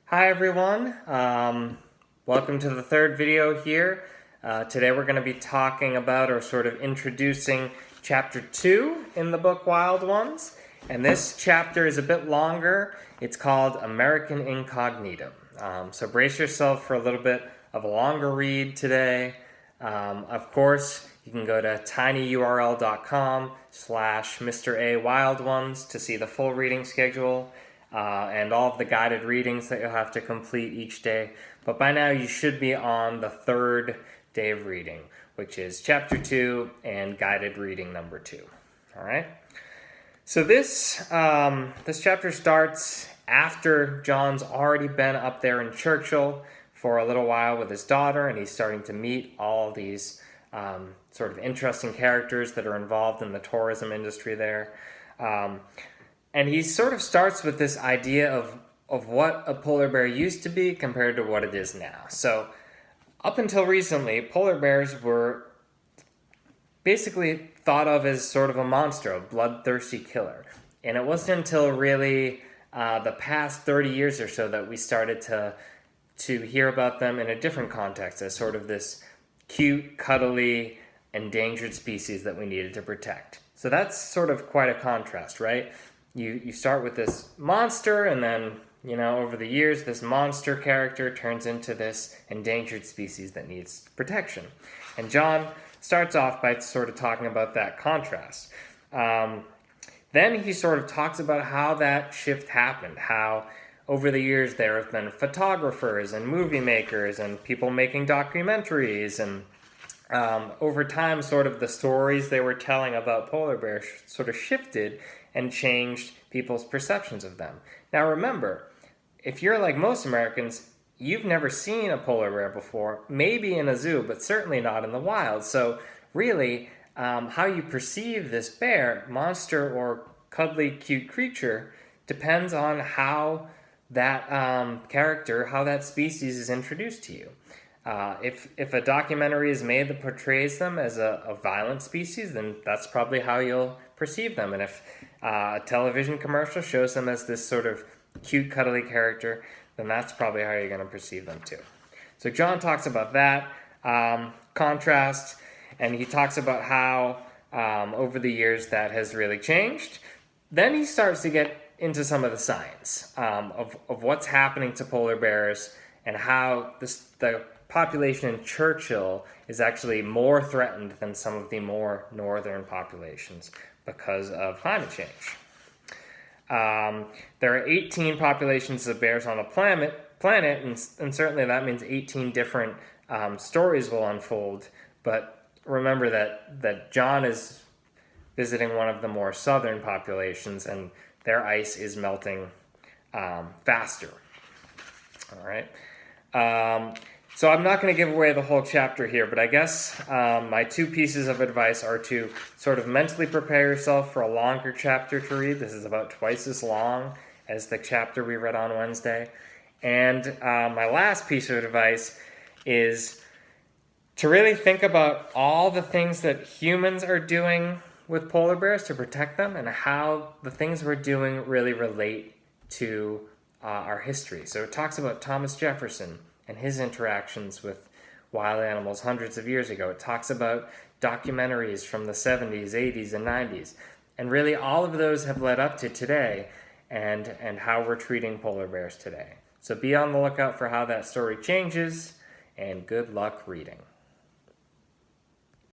Hi everyone, welcome to the third video here. Today we're going to be talking about or sort of introducing chapter 2 in the book Wild Ones. And this chapter is a bit longer. It's called American Incognito. So brace yourself for a little bit of a longer read today. Of course, you can go to tinyurl.com/Mr. A Wild Ones to see the full reading schedule. And all of the guided readings that you'll have to complete each day. But by now you should be on the third day of reading, which is chapter 2 and guided reading number 2. All right. So this chapter starts after John's already been up there in Churchill for a little while with his daughter, and he's starting to meet all these sort of interesting characters that are involved in the tourism industry there. And he sort of starts with this idea of what a polar bear used to be compared to what it is now. So up until recently, polar bears were basically thought of as sort of a monster, a bloodthirsty killer. And it wasn't until really the past 30 years or so that we started to hear about them in a different context as sort of this cute, cuddly, endangered species that we needed to protect. So that's sort of quite a contrast, right? You start with this monster, and then, over the years, this monster character turns into this endangered species that needs protection. And John starts off by sort of talking about that contrast. Then he sort of talks about how that shift happened, how over the years there have been photographers and movie makers and people making documentaries, and over time sort of the stories they were telling about polar bears sort of shifted and changed people's perceptions of them. Now remember, if you're like most Americans, you've never seen a polar bear before, maybe in a zoo, but certainly not in the wild. So really, how you perceive this bear, monster or cuddly cute creature, depends on how that character, how that species is introduced to you. If a documentary is made that portrays them as a violent species, then that's probably how you'll perceive them. And if a television commercial shows them as this sort of cute, cuddly character, then that's probably how you're going to perceive them too. So John talks about that contrast, and he talks about how over the years that has really changed. Then he starts to get into some of the science of what's happening to polar bears and how the population in Churchill is actually more threatened than some of the more northern populations because of climate change. There are 18 populations of bears on the planet, and certainly that means 18 different stories will unfold. But remember that John is visiting one of the more southern populations, and their ice is melting faster. All right. So I'm not going to give away the whole chapter here, but I guess my two pieces of advice are to sort of mentally prepare yourself for a longer chapter to read. This is about twice as long as the chapter we read on Wednesday. And my last piece of advice is to really think about all the things that humans are doing with polar bears to protect them and how the things we're doing really relate to our history. So it talks about Thomas Jefferson and his interactions with wild animals hundreds of years ago. It talks about documentaries from the 70s, 80s, and 90s. And really all of those have led up to today and how we're treating polar bears today. So be on the lookout for how that story changes, and good luck reading.